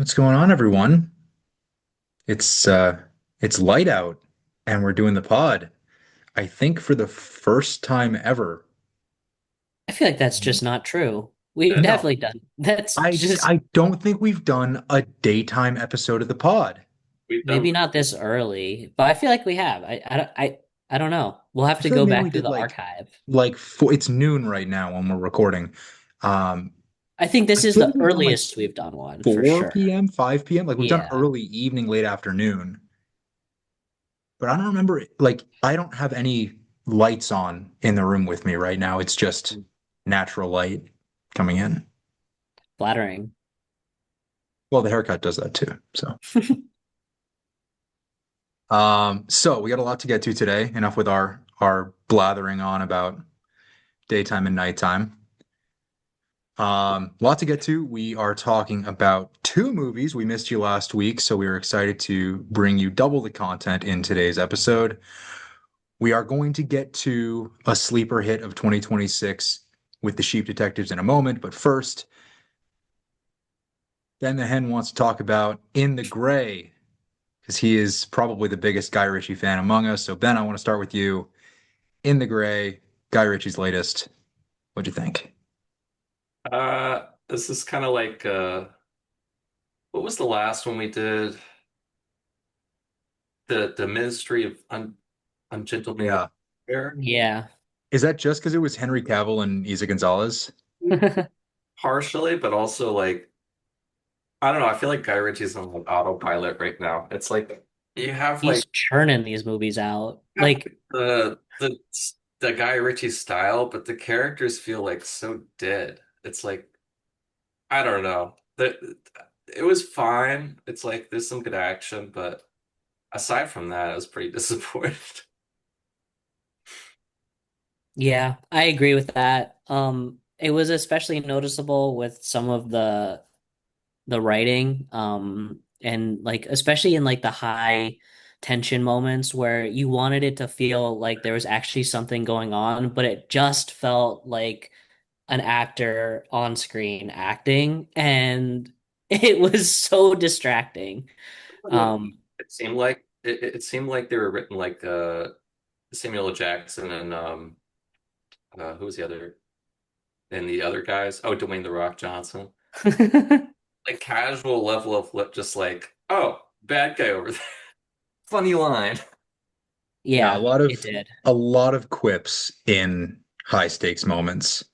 What's going on, everyone? It's uh it's light out and we're doing the pod. I think for the first time ever. I feel like that's just not true. We've No, definitely done. That's I just I don't think we've done a daytime episode of the pod. We've done maybe not this early, but I feel like we have. I don't know. We'll have I to feel like go maybe we back through did the like archive. it's noon right now when we're recording. Um I think I this is feel like the we've done like earliest we've done one for 4 sure. p.m., 5 p.m. Like we've done Yeah. early evening, late afternoon. But I don't remember I don't have any lights on in the room with me right now. It's just natural light coming in. Flattering. Well, the haircut does that too. So we got a lot to get to today. Enough with our blathering on about daytime and nighttime. A lot to get to. We are talking about two movies. We missed you last week, so we are excited to bring you double the content in today's episode. We are going to get to a sleeper hit of 2026 with the Sheep Detectives in a moment, but first, Ben the Hen wants to talk about In the Gray because he is probably the biggest Guy Ritchie fan among us. So Ben, I want to start with you. In the Gray, Guy Ritchie's latest. What'd you think? this is kind of like what was the last one we did? The Ministry of Ungentlemanly Yeah. Affair. Yeah. Is that just because it was Henry Cavill and Isa Gonzalez? Partially, but also like I don't know, I feel like Guy Ritchie's on like autopilot right now. It's like you have like He's churning these movies out. you have Like, the Guy Ritchie style, but the characters feel like so dead. It's like I don't know. It was fine. It's like there's some good action, but aside from that, I was pretty disappointed. yeah, I agree with that. It was especially noticeable with some of the writing and like especially in like the high tension moments where you wanted it to feel like there was actually something going on, but it just felt like an actor on screen acting, and it was so distracting. um It seemed like they were written like Samuel L. Jackson and who was the other and the other guys? Oh, Dwayne The Rock Johnson. Like casual level of lip, just like, oh, bad guy over there. Funny line. Yeah, yeah, it did. a lot of quips in high stakes moments.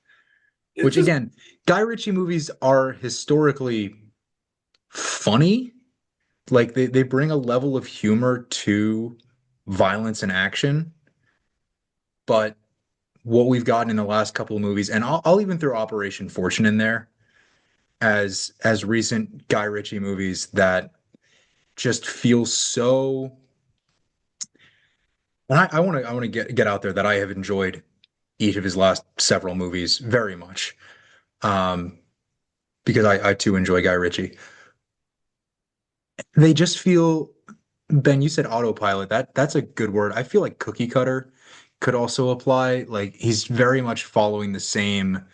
It's Which just again, Guy Ritchie movies are historically funny. Like they bring a level of humor to violence and action, but what we've gotten in the last couple of movies, and I'll even throw Operation Fortune in there as recent Guy Ritchie movies that just feel so. And I want to get out there that I have enjoyed each of his last several movies very much, um, because I too enjoy Guy Ritchie. They just feel, Ben, you said autopilot. That's a good word. I feel like cookie cutter could also apply. Like he's very much following the same.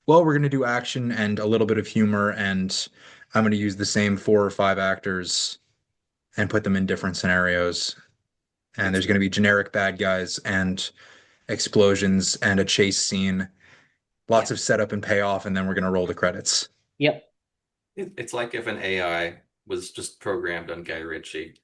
Well, we're going to do action and a little bit of humor, and I'm going to use the same 4 or 5 actors and put them in different scenarios. And it's there's going to be generic bad guys and explosions and a chase scene, Yeah. lots of setup and payoff, and then we're going to roll the credits. Yep. it's like if an AI was just programmed on Guy Ritchie.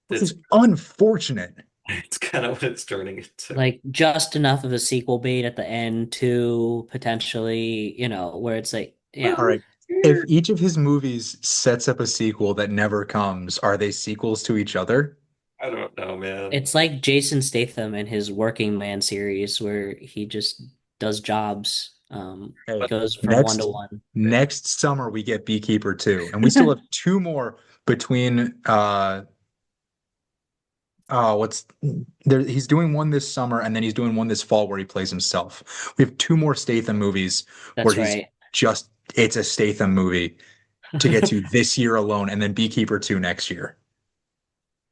Which It's is unfortunate. it's kind of what it's turning into. Like just enough of a sequel bait at the end to potentially, where it's like, All right. If each of his movies sets up a sequel that never comes, are they sequels to each other? I don't know, man. it's like Jason Statham in his Working Man series where he just does jobs, Hey, But goes from one to next one. next summer we get Beekeeper 2, and we still have two more between what's there he's doing one this summer and then he's doing one this fall where he plays himself. We have two more Statham movies where That's he's right. just it's a Statham movie to get to this year alone and then Beekeeper 2 next year.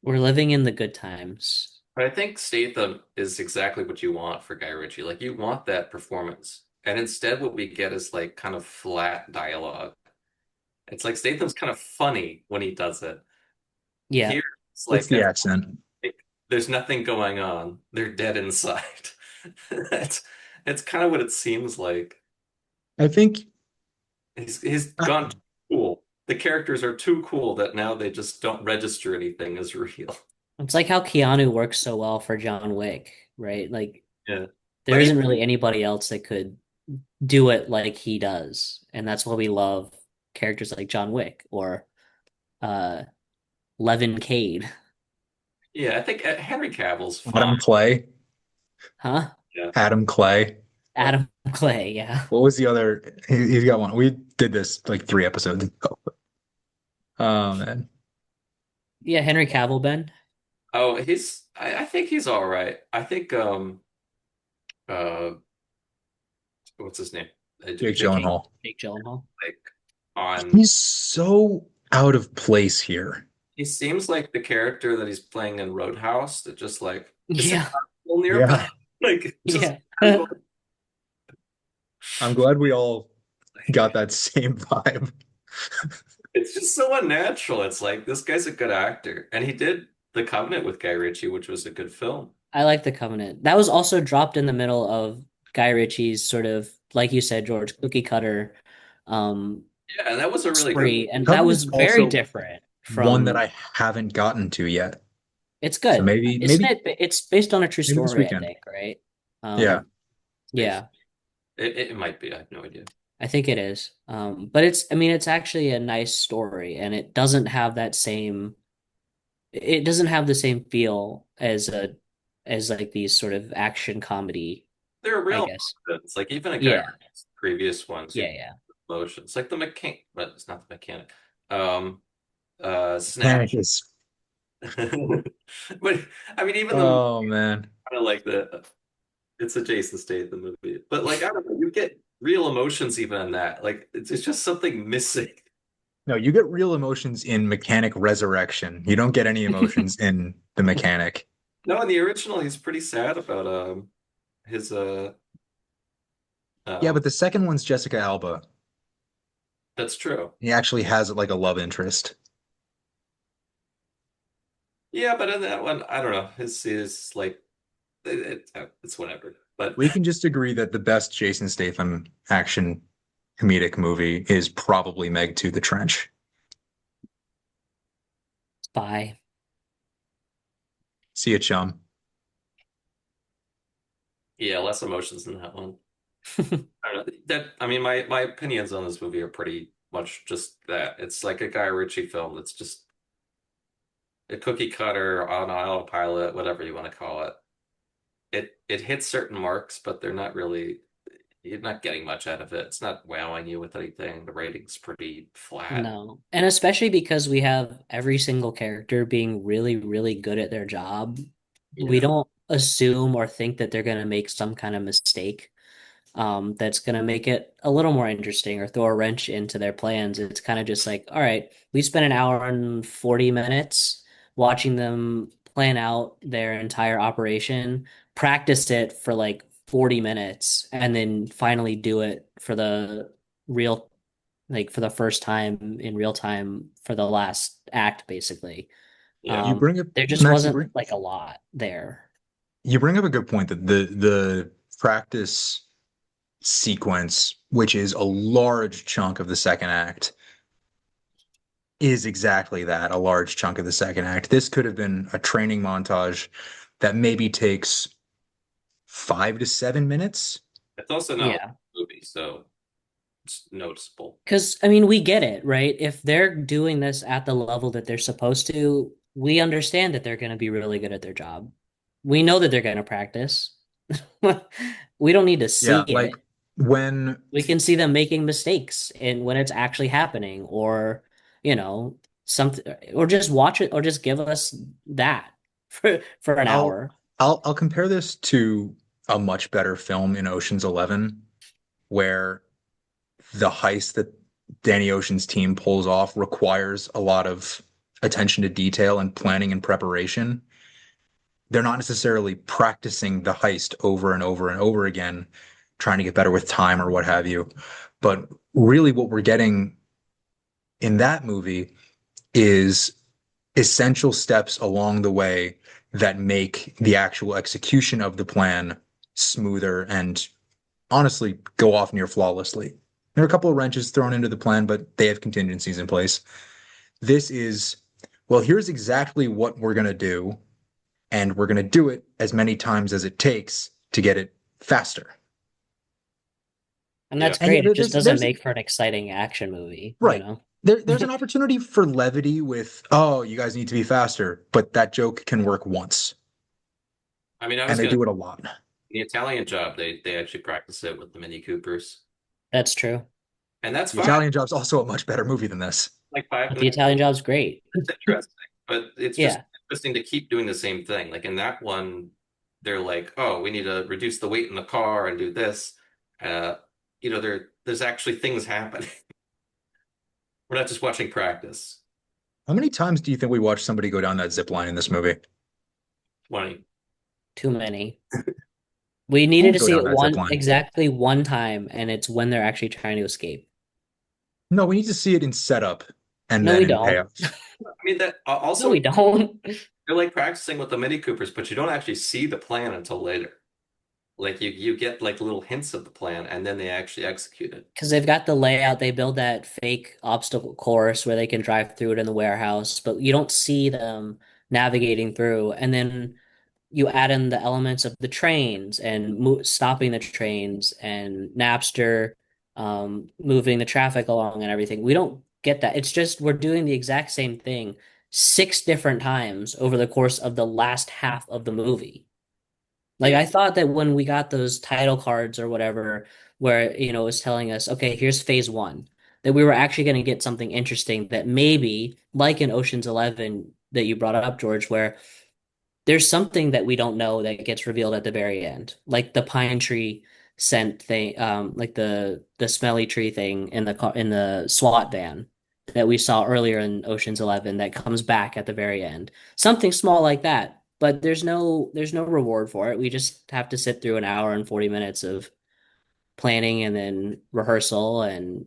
We're living in the good times. I think Statham is exactly what you want for Guy Ritchie. Like you want that performance. And instead what we get is like kind of flat dialogue. It's like Statham's kind of funny when he does it. Yeah. Here, it's It's like the accent. there's nothing going on. They're dead inside. It's it's kind of what it seems like. I think He's gone too cool. The characters are too cool that now they just don't register anything as real. It's like how Keanu works so well for John Wick, right? Like Yeah. there But isn't even really anybody else that could do it like he does. And that's why we love characters like John Wick or uh Levin Cade. yeah, I think Henry Cavill's fine. Adam Clay. Huh? Yeah. Adam Clay. Adam Clay, yeah. What was the other? He's got one. We did this like 3 episodes ago. Oh man. Yeah, Henry Cavill, Ben. Oh, I think he's all right. I think uh what's his name? Jake Jake, Gyllenhaal. Jake Gyllenhaal. Like on He's so out of place here. he seems like the character that he's playing in Roadhouse that just like is there Yeah, people nearby? Yeah. Like just yeah. I'm glad we all got that same vibe. it's just so unnatural. It's like this guy's a good actor. And he did The Covenant with Guy Ritchie, which was a good film. I like The Covenant. That was also dropped in the middle of Guy Ritchie's sort of, like you said, George, cookie cutter um Yeah, and that was a really good spree, and that was Covenant's very also different one that from. I haven't gotten to yet. It's So good, maybe, isn't maybe, it? It's based on a true maybe this story, I weekend. think, right? Yeah. based. Yeah, It might be. I have no idea. I think it is. But it's, I mean, it's actually a nice story, and it doesn't have that same. It doesn't have the same feel as like these sort of action comedy, They're I real guess. emotions. Like even a guy Yeah, Ritchie's previous ones, you yeah, yeah. emotions. Like the mechanic, but it's not the mechanic. Panic Snatch. is. But I mean, even the movie Oh man. kind of like the it's a Jason Statham movie, but like I don't know, you get real emotions even in that. Like it's just something missing. No, you get real emotions in Mechanic Resurrection. You don't get any emotions in The Mechanic. No, in the original, he's pretty sad about his Yeah, um but the second one's Jessica Alba. that's true. He actually has like a love interest. Yeah, but in that one, I don't know. His like it's whatever. But We can just agree that the best Jason Statham action comedic movie is probably Meg 2 The Trench. Spy. See ya, chum. yeah, less emotions in that one. I don't know. That I mean, my opinions on this movie are pretty much just that. It's like a Guy Ritchie film that's just a cookie cutter on autopilot, whatever you want to call it. It hits certain marks, but they're not really. You're not getting much out of it. It's not wowing you with anything. The rating's pretty flat. No. And especially because we have every single character being really, really good at their job, we Yeah. don't assume or think that they're going to make some kind of mistake that's going to make it a little more interesting or throw a wrench into their plans. It's kind of just like, all right, we spent an hour and 40 minutes watching them plan out their entire operation, practice it for like 40 minutes, and then finally do it for the real, like for the first time in real time for the last act, basically. Yeah. There just Max, wasn't like a lot there. you bring up a good point that the practice sequence, which is a large chunk of the second act, is exactly that, a large chunk of the second act. This could have been a training montage that maybe takes 5 to 7 minutes. It's also not a Yeah. movie, so it's noticeable. Because, I mean, we get it, right? If they're doing this at the level that they're supposed to, we understand that they're going to be really good at their job. We know that they're going to practice. We don't need to see Yeah, like it. when We can see them making mistakes and when it's actually happening, or, you know, something, or just watch it, or just give us that for an I'll hour. I'll compare this to a much better film in Ocean's 11 where the heist that Danny Ocean's team pulls off requires a lot of attention to detail and planning and preparation. They're not necessarily practicing the heist over and over and over again, trying to get better with time or what have you. But really, what we're getting in that movie is essential steps along the way that make the actual execution of the plan smoother and honestly go off near flawlessly. There are a couple of wrenches thrown into the plan, but they have contingencies in place. This is, well, here's exactly what we're going to do, and we're going to do it as many times as it takes to get it faster. And Yeah. that's And great. It just doesn't there's make for an exciting action movie, you right. know? There's an opportunity for levity with, oh, you guys need to be faster, but that joke can work once, I mean, I and was they gonna do it a lot. the Italian Job. They actually practice it with the Mini Coopers, That's true. and that's The fine. Italian Job's also a much better movie than this. Like five But the minutes. Italian Job's great. It's interesting, but it's just Yeah. interesting to keep doing the same thing. Like in that one, they're like, "Oh, we need to reduce the weight in the car and do this." Uh, there's actually things happening. We're not just watching practice. How many times do you think we watched somebody go down that zip line in this movie? 20. Too many. We I needed won't to go see down it that zip one line. exactly one time, and it's when they're actually trying to escape. No, we need to see it in setup and No, then we in don't. payoff. I mean that No, also we don't. they're like practicing with the Mini Coopers, but you don't actually see the plan until later. Like you get like little hints of the plan, and then they actually execute it. Because they've got the layout, they build that fake obstacle course where they can drive through it in the warehouse, but you don't see them navigating through. And then you add in the elements of the trains and mo stopping the trains and Napster moving the traffic along and everything. We don't get that. It's just we're doing the exact same thing six different times over the course of the last half of the movie. Like Yeah, I thought that when we got those title cards or whatever, where it was telling us, okay, here's phase one, that we were actually going to get something interesting that maybe, like in Ocean's 11 that you brought up, George, where there's something that we don't know that gets revealed at the very end, like the pine tree scent thing, like the smelly tree thing in the SWAT van that we saw earlier in Ocean's 11 that comes back at the very end. Something small like that, but there's no reward for it. We just have to sit through an hour and 40 minutes of planning and then rehearsal and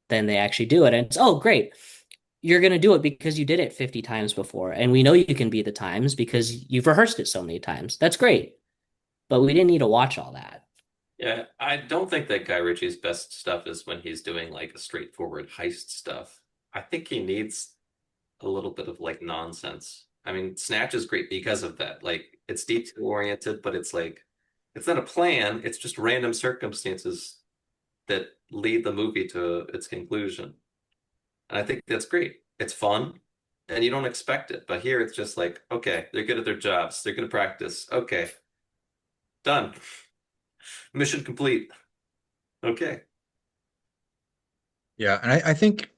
then they actually do it and it's oh great, you're going to do it because you did it 50 times before. And we know you can beat the times because you've rehearsed it so many times. That's great. But we didn't need to watch all that. yeah. I don't think that Guy Ritchie's best stuff is when he's doing like a straightforward heist stuff. I think he needs a little bit of like nonsense. I mean, Snatch is great because of that. Like it's detail oriented, but it's like it's not a plan, it's just random circumstances that lead the movie to its conclusion. And I think that's great. It's fun and you don't expect it. But here it's just like, okay, they're good at their jobs. They're good at practice. Okay, done. Mission complete. Okay. Yeah, and I think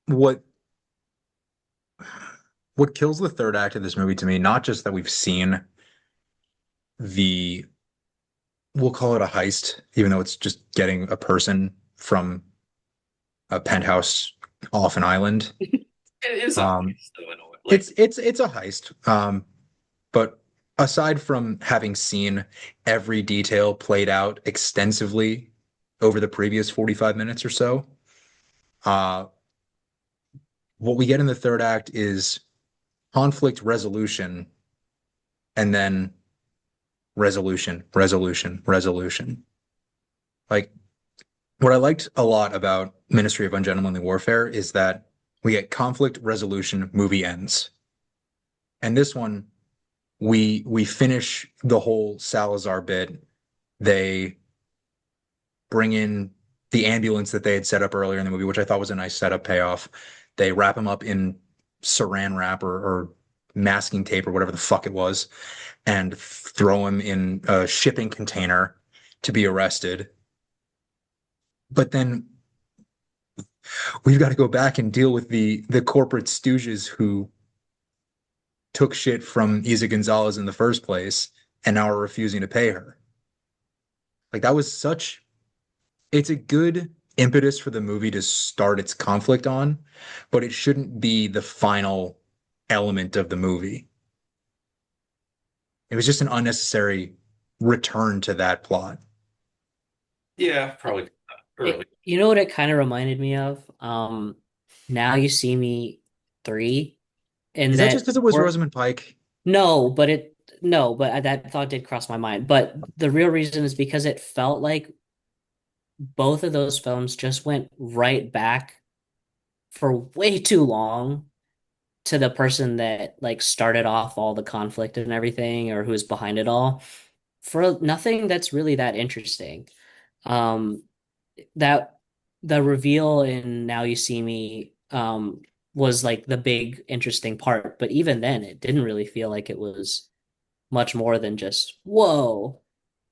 what what kills the third act of this movie to me, not just that we've seen the, we'll call it a heist, even though it's just getting a person from a penthouse off an island. It is a Um, heist, though, in a way. Like, it's a heist. But aside from having seen every detail played out extensively over the previous 45 minutes or so, uh, what we get in the third act is conflict resolution and then resolution, resolution, resolution. Like what I liked a lot about Ministry of Ungentlemanly Warfare is that we get conflict resolution, movie ends. And this one, we finish the whole Salazar bit. They bring in the ambulance that they had set up earlier in the movie, which I thought was a nice setup payoff. They wrap him up in saran wrap or masking tape or whatever the fuck it was, and throw him in a shipping container to be arrested. But then we've got to go back and deal with the corporate stooges who took shit from Isa Gonzalez in the first place and now are refusing to pay her. Like that was such, it's a good impetus for the movie to start its conflict on, but it shouldn't be the final element of the movie. It was just an unnecessary return to that plot. yeah, probably. early. You know what it kind of reminded me of? Now You See Me 3, in Is that just that, because it was or Rosamund Pike? no, but it no, but that thought did cross my mind. But the real reason is because it felt like both of those films just went right back for way too long to the person that like started off all the conflict and everything, or who's behind it all, for nothing that's really that interesting. Um, that the reveal in Now You See Me was like the big interesting part, but even then it didn't really feel like it was much more than just, whoa,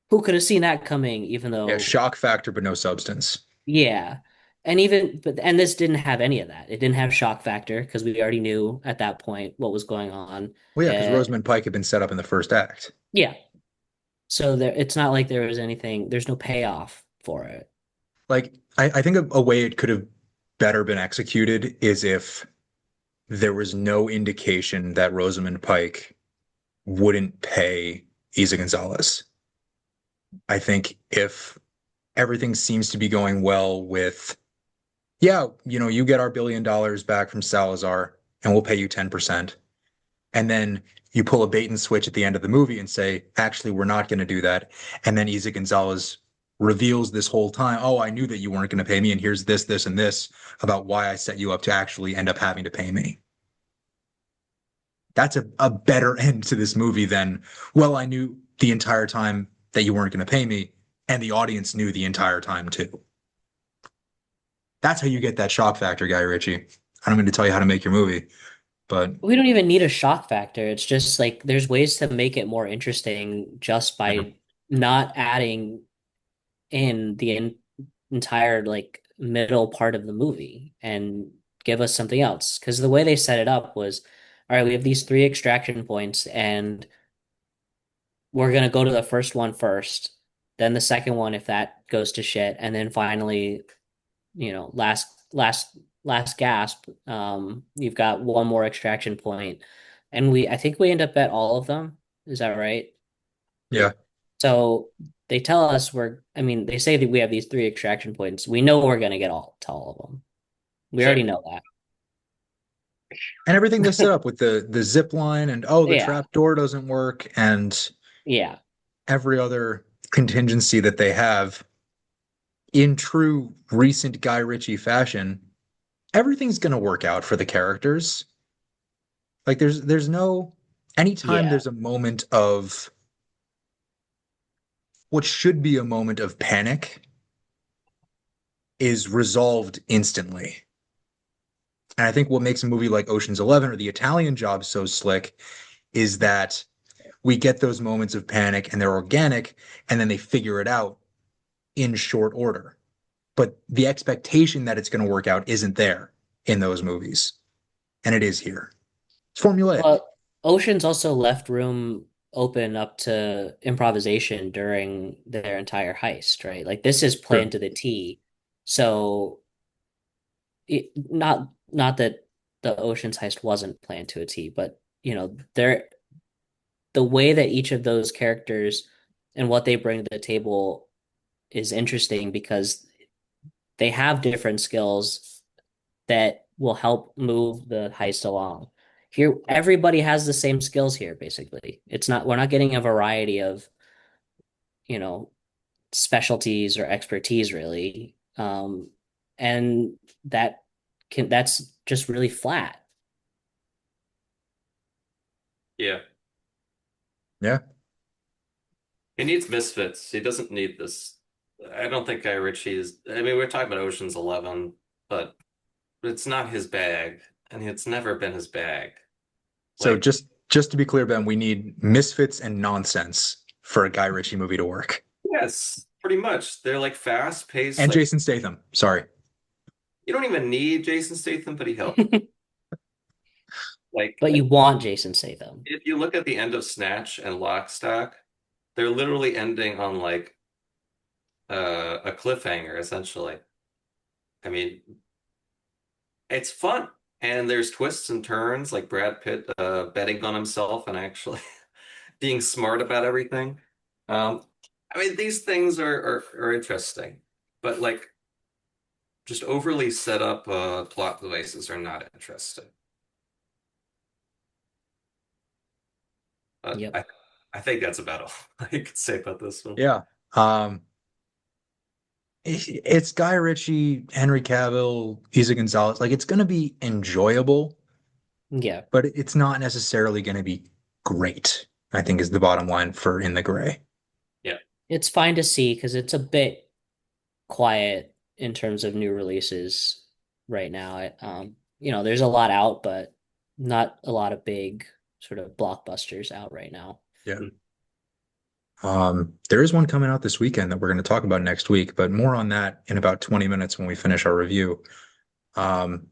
who could have seen that coming? Even Yeah, though, shock factor, but no substance. yeah. And even but and this didn't have any of that. It didn't have shock factor because we already knew at that point what was going on. Well, yeah, because Uh, Rosamund Pike had been set up in the first act. yeah. So there, it's not like there was anything, there's no payoff for it. Like, I think a way it could have better been executed is if there was no indication that Rosamund Pike wouldn't pay Isa Gonzalez. I think if everything seems to be going well with, yeah, you get our $1 billion back from Salazar and we'll pay you 10%. And then you pull a bait and switch at the end of the movie and say, actually, we're not going to do that. And then Isa Gonzalez reveals this whole time, oh, I knew that you weren't going to pay me. And here's this, this, and this about why I set you up to actually end up having to pay me. That's a better end to this movie than, well, I knew the entire time that you weren't going to pay me. And the audience knew the entire time too. That's how you get that shock factor, Guy Ritchie. I'm going to tell you how to make your movie, but We don't even need a shock factor. It's just like there's ways to make it more interesting just you know, by not adding in the entire like middle part of the movie and give us something else. Because the way they set it up was, all right, we have these three extraction points, and we're gonna go to the first one first, then the second one if that goes to shit, and then finally, last gasp, you've got one more extraction point. And I think we end up at all of them. Is that right? yeah. So they tell us I mean, they say that we have these three extraction points. We know we're gonna get all to all of them. We already Check. know that. And everything they set up with the zip line and oh, the Yeah, trap door doesn't work and yeah. every other contingency that they have in true recent Guy Ritchie fashion, everything's going to work out for the characters. Like there's no anytime Yeah. there's a moment of what should be a moment of panic is resolved instantly. And I think what makes a movie like Ocean's 11 or The Italian Job so slick is that we get those moments of panic and they're organic and then they figure it out in short order. But the expectation that it's going to work out isn't there in those movies. And it is here. It's formulaic. Well, Ocean's also left room open up to improvisation during their entire heist, right? Like this is True. planned to the T. So not that the Ocean's heist wasn't planned to a T, but the way that each of those characters and what they bring to the table is interesting because they have different skills that will help move the heist along. Here, everybody has the same skills here, basically. We're not getting a variety of, you know, specialties or expertise really. And that's just really flat. Yeah. Yeah. He needs misfits. He doesn't need this. I don't think Guy Ritchie is. I mean, we're talking about Ocean's 11, but it's not his bag, and it's never been his bag. So Like, just to be clear, Ben, we need misfits and nonsense for a Guy Ritchie movie to work. yes, pretty much. They're like fast paced. And Like, Jason Statham. Sorry. you don't even need Jason Statham, but he helps. Like, But you want Jason Statham. if you look at the end of Snatch and Lock, Stock, they're literally ending on like a cliffhanger, essentially. I mean, it's fun. And there's twists and turns, like Brad Pitt betting on himself and actually being smart about everything. Um, I mean, these things are interesting, but like just overly set up plot devices are not interesting. Uh, Yep. I I think that's about all I could say about this one. Yeah. Um, it's Guy Ritchie, Henry Cavill, Isa Gonzalez. Like it's gonna be enjoyable, Yeah. but it's not necessarily gonna be great, I think is the bottom line for In the Gray. Yeah. It's fine to see because it's a bit quiet in terms of new releases right now. There's a lot out, but not a lot of big sort of blockbusters out right now. Yeah. There is one coming out this weekend that we're going to talk about next week, but more on that in about 20 minutes when we finish our review. Um,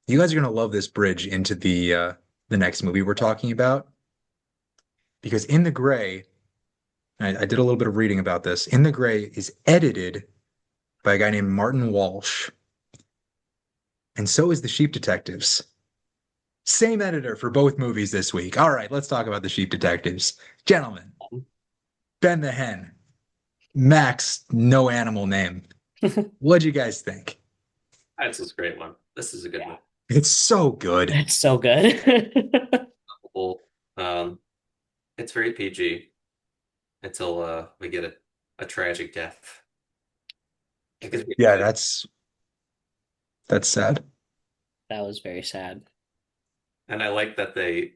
you guys are going to love this bridge into the next movie we're talking about because In the Gray, I did a little bit of reading about this. In the Gray is edited by a guy named Martin Walsh, and so is The Sheep Detectives. Same editor for both movies this week. All right, let's talk about The Sheep Detectives. Gentlemen, Ben the Hen, Max, no animal name. What'd you guys think? This is a great one. This is a good Yeah, one. It's so good. it's so good. Well, it's very PG until we get a tragic death. It could be Yeah, really, that's sad. That was very sad. and I like that they,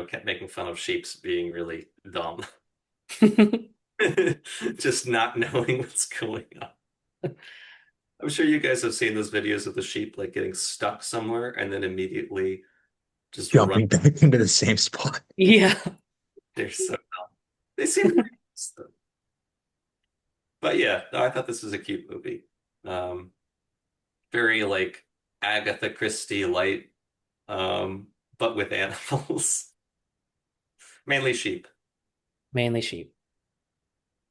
kept making fun of sheeps being really dumb. Just not knowing what's going on. I'm sure you guys have seen those videos of the sheep like getting stuck somewhere and then immediately just run. Jumping back into the same spot. Yeah. They're so dumb. They seem nice, though. But yeah, no, I thought this was a cute movie. Um, Very like Agatha Christie light, um, but with animals, mainly sheep. Mainly sheep.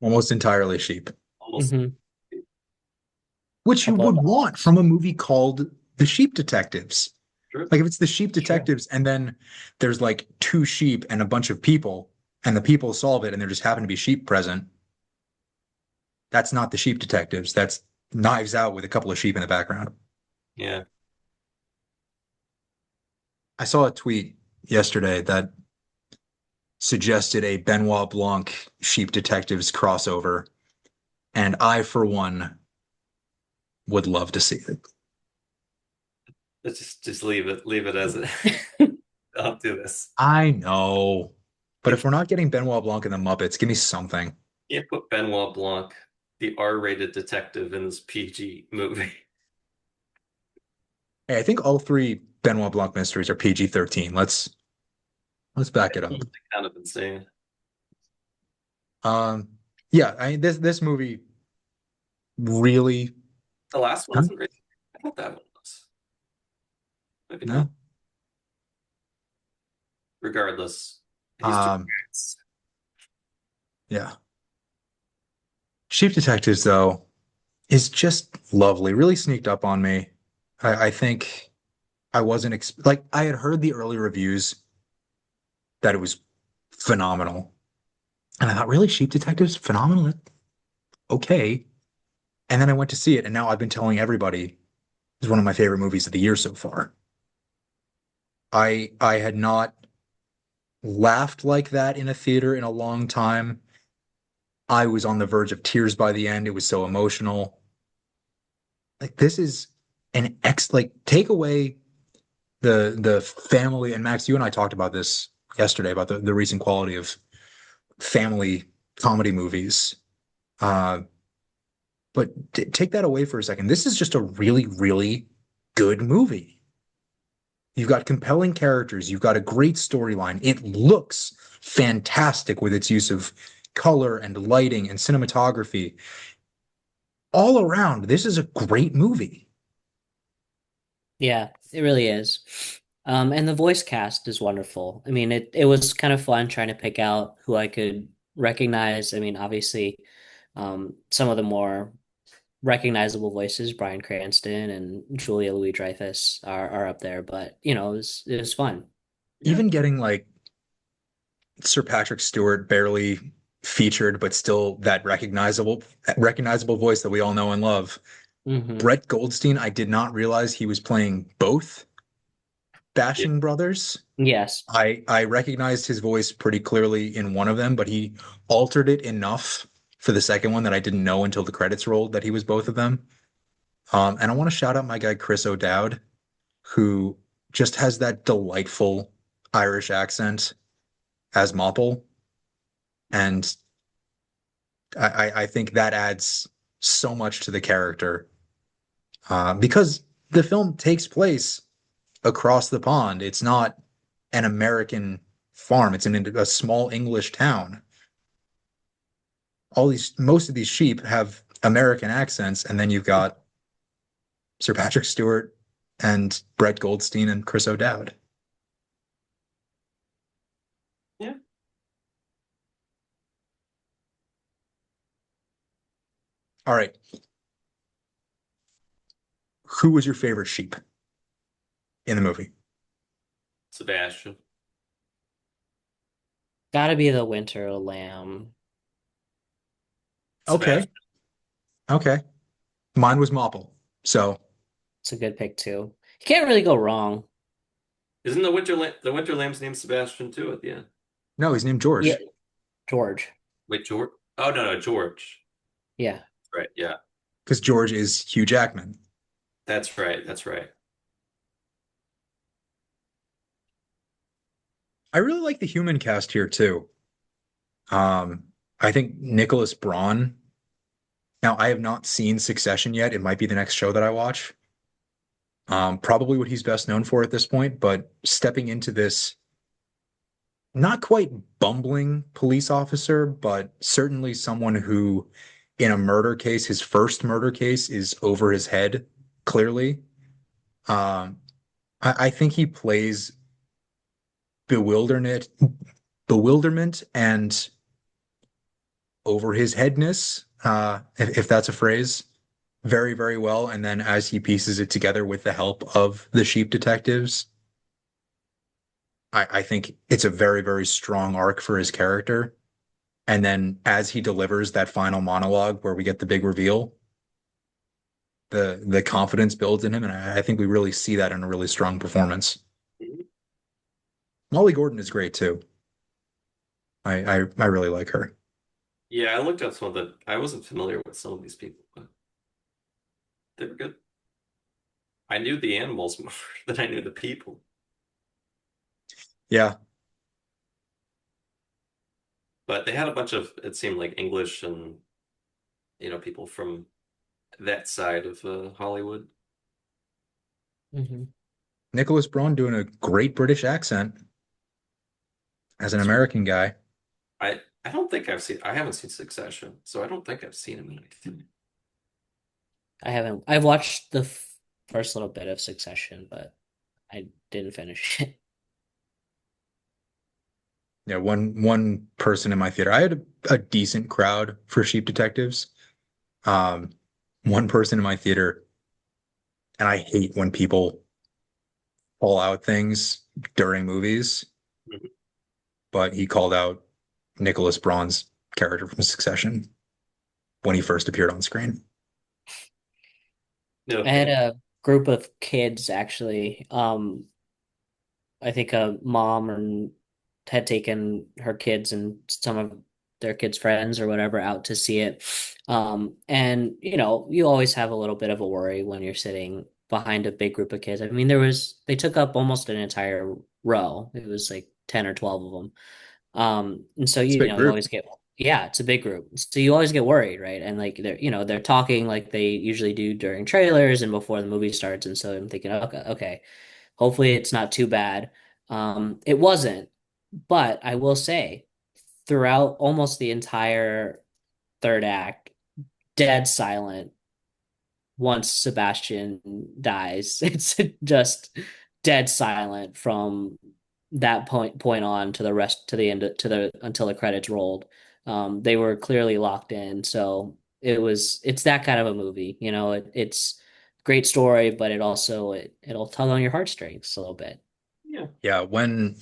Almost entirely sheep. Almost. Hmm. Which you Couple of would want dogs. from a movie called The Sheep Detectives. True. Like if it's The Sheep True. Detectives and then there's like two sheep and a bunch of people and the people solve it and there just happen to be sheep present, that's not The Sheep Detectives. That's Knives Out with a couple of sheep in the background. Yeah. I saw a tweet yesterday that suggested a Benoit Blanc Sheep Detectives crossover, and I, for one, would love to see it. Let's just leave it as it. I'll do this. I know, but You if we're not getting Benoit Blanc in the Muppets, give me something. can't put Benoit Blanc, the R-rated detective, in this PG movie. Hey, I think all three Benoit Blanc mysteries are PG-13. Let's back it up. It's kind of insane. Um, yeah, this movie really, The last one huh? isn't great. I thought that one was. Maybe not. No. Regardless, he's doing Um, it. yeah. Sheep Detectives, though, is just lovely. Really sneaked up on me. I think I wasn't ex like I had heard the early reviews that it was phenomenal, and I thought, really, Sheep Detectives, phenomenal. Okay. And then I went to see it, and now I've been telling everybody it's one of my favorite movies of the year so far. I had not laughed like that in a theater in a long time. I was on the verge of tears by the end. It was so emotional. Like this is an ex like take away the family and Max, you and I talked about this yesterday about the recent quality of family comedy movies. Uh, but take that away for a second. This is just a really, really good movie. You've got compelling characters. You've got a great storyline. It looks fantastic with its use of color and lighting and cinematography. All around, this is a great movie. Yeah, it really is. And the voice cast is wonderful. I mean, it was kind of fun trying to pick out who I could recognize. I mean, obviously, some of the more recognizable voices, Bryan Cranston and Julia Louis-Dreyfus are up there, but it was fun. Yeah. Even getting like Sir Patrick Stewart barely featured, but still that recognizable voice that we all know and love. Hmm. Brett Goldstein, I did not realize he was playing both Yeah. Bashing brothers. Yes. I recognized his voice pretty clearly in one of them, but he altered it enough for the second one that I didn't know until the credits rolled that he was both of them. And I want to shout out my guy Chris O'Dowd, who just has that delightful Irish accent as Mopple, and I think that adds so much to the character because the film takes place across the pond. It's not an American farm. It's in a small English town. Most of these sheep have American accents, and then you've got Sir Patrick Stewart and Brett Goldstein and Chris O'Dowd. Yeah. All right, who was your favorite sheep in the movie? Sebastian. Gotta be the winter lamb. Okay, Sebastian. okay. Mine was Mopple. So It's a good pick too. You can't really go wrong. Isn't the Winter Lamb's named Sebastian too at the end? no, he's named Yeah, George George. Wait, George? Oh no, George. Yeah. Right, yeah. because George is Hugh Jackman. That's right, that's right. I really like the human cast here too. Um, I think Nicholas Braun. Now, I have not seen Succession yet. It might be the next show that I watch. Probably what he's best known for at this point, but stepping into this not quite bumbling police officer, but certainly someone who, in a murder case, his first murder case is over his head, clearly. Um, I think he plays bewilderment, bewilderment and over his headness, if that's a phrase, very, very well. And then as he pieces it together with the help of the sheep detectives, I think it's a very, very strong arc for his character. And then as he delivers that final monologue where we get the big reveal, the confidence builds in him, and I think we really see that in a really strong performance. Molly Gordon is great too. I really like her. Yeah, I looked up some of the I wasn't familiar with some of these people, but they were good. I knew the animals more than I knew the people. Yeah, But they had a bunch of, it seemed like English and, people from that side of Hollywood. Hmm. Nicholas Braun doing a great British accent as an It's weird. American guy. I don't think I haven't seen Succession, so I don't think I've seen him in anything. I haven't. I've watched the first little bit of Succession, but I didn't finish it. Yeah, one person in my theater. I had a decent crowd for Sheep Detectives. Um, one person in my theater, and I hate when people call out things during movies, Mhm. but he called out Nicholas Braun's character from Succession when he first appeared on screen. I had Okay. a group of kids actually. I think a mom and had taken her kids and some of their kids' friends or whatever out to see it. And you always have a little bit of a worry when you're sitting behind a big group of kids. I mean, they took up almost an entire row. It was like 10 or 12 of them. And so It's a big you group. always get, yeah, it's a big group. So you always get worried, right? And like they're talking like they usually do during trailers and before the movie starts. And so I'm thinking, okay, hopefully it's not too bad. It wasn't, but I will say throughout almost the entire third act, dead silent once Sebastian dies. It's just dead silent from that point on to the rest to the end to the until the credits rolled. They were clearly locked in, so it's that kind of a movie. It's great story, but it'll tug on your heartstrings a little bit. Yeah. Yeah, when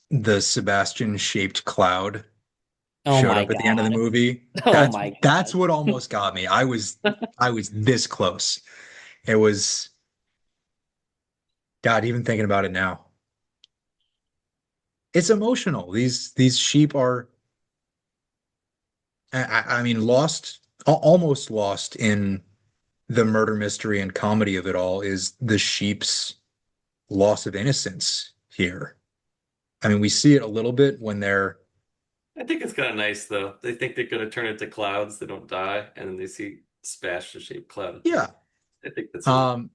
the Sebastian shaped cloud Oh showed my up at the end of the God. movie. Oh That's my that's God. what almost got me. I was this close. It was God, even thinking about it now. It's emotional. These sheep are I mean lost almost lost in the murder mystery and comedy of it all is the sheep's loss of innocence here. I mean, we see it a little bit when they're I think it's kind of nice though. They think they're gonna turn into clouds, they don't die, and then they see spatula shaped cloud. yeah. I think that's neat. Um,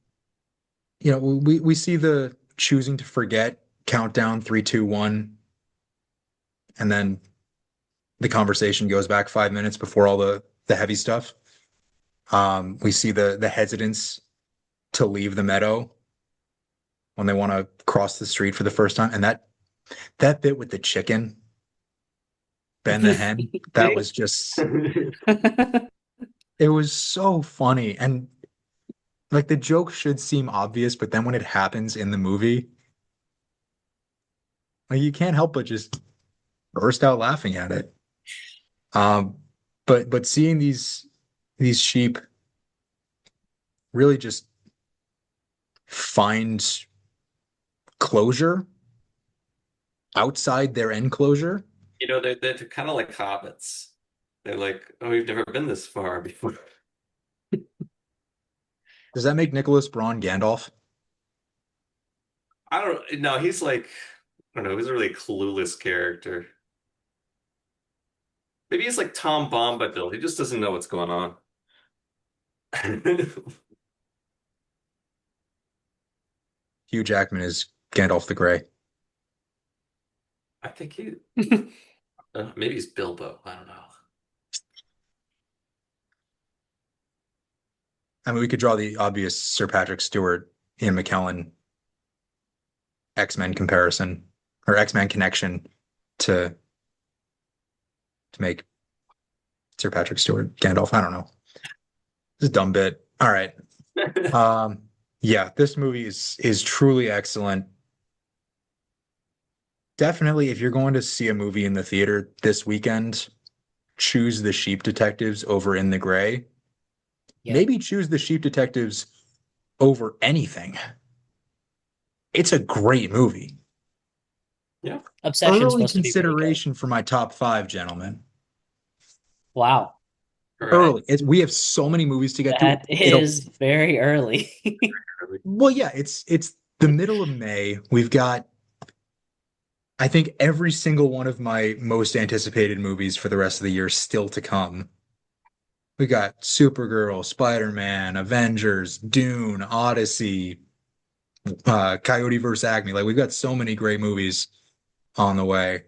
we see the choosing to forget countdown 3, 2, 1, and then the conversation goes back 5 minutes before all the heavy stuff. We see the hesitance to leave the meadow when they want to cross the street for the first time, and that bit with the chicken, Ben the hen, that was just it was so funny. And like the joke should seem obvious, but then when it happens in the movie, like you can't help but just burst out laughing at it. Um, but seeing these sheep really just find closure outside their enclosure. You know, they're kind of like hobbits. They're like, oh, we've never been this far before. Does that make Nicholas Braun Gandalf? I don't know. He's like, I don't know, he's a really clueless character. Maybe he's like Tom Bombadil. He just doesn't know what's going on. Hugh Jackman is Gandalf the Grey. I think maybe he's Bilbo. I don't know. I mean, we could draw the obvious Sir Patrick Stewart, Ian McKellen X-Men comparison or X-Men connection to make Sir Patrick Stewart Gandalf. I don't know. This is a dumb bit. All right. Um, yeah, this movie is truly excellent. Definitely, if you're going to see a movie in the theater this weekend, choose the Sheep Detectives over In the Gray. Yep. Maybe choose the Sheep Detectives over anything. It's a great movie. Yeah. Obsession's Early supposed to be pretty good. consideration for my top five, gentlemen. Wow. All right. Early. We have so many movies to get through. That It'll is very early. well, yeah, it's the middle of May. We've got I think every single one of my most anticipated movies for the rest of the year still to come. We got Supergirl, Spider-Man, Avengers, Dune, Odyssey, Coyote vs. Acme. Like we've got so many great movies on the way.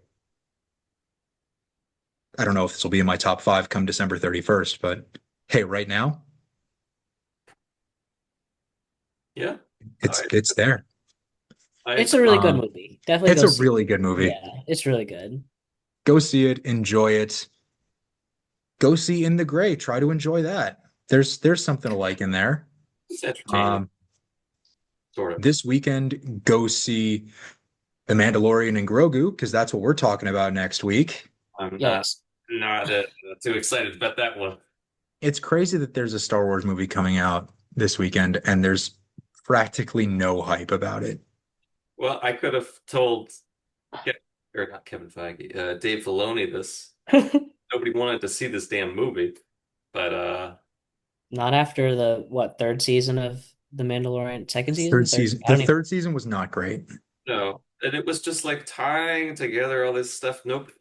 I don't know if this will be in my top five come December 31st, but hey, right now, Yeah. All right. it's there. I It's a agree. really good Um, movie. Definitely it's go a see really it. good movie. Yeah, it's really good. Go see it, enjoy it. Go see In the Gray. Try to enjoy that. There's something to like in there. It's entertaining, Um, sort of. this weekend, go see The Mandalorian and Grogu because that's what we're talking about next week. I'm Yes. not too excited about that one. It's crazy that there's a Star Wars movie coming out this weekend and there's practically no hype about it. Well, I could have told, or not Kevin Feige, Dave Filoni this. Nobody wanted to see this damn movie, but Not after the what, third season of The Mandalorian, second season, Third third. season, I the don't even. third season was not great. no. And it was just like tying together all this stuff. Nope. But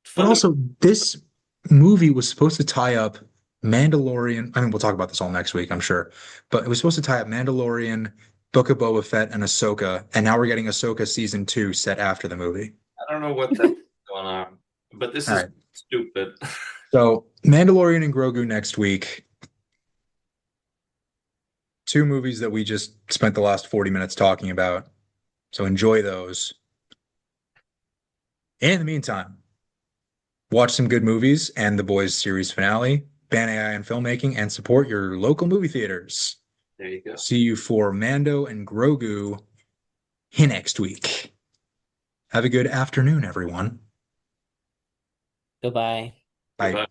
Fundamental. also, this movie was supposed to tie up Mandalorian. I mean, we'll talk about this all next week, I'm sure. But it was supposed to tie up Mandalorian, Book of Boba Fett, and Ahsoka. And now we're getting Ahsoka season two set after the movie. I don't know what that's going on, but this All is right. stupid. So, Mandalorian and Grogu next week. Two movies that we just spent the last 40 minutes talking about. So, enjoy those. In the meantime, watch some good movies and The Boys series finale, ban AI and filmmaking, and support your local movie theaters. There you go. See you for Mando and Grogu next week. Have a good afternoon, everyone. Goodbye. Bye.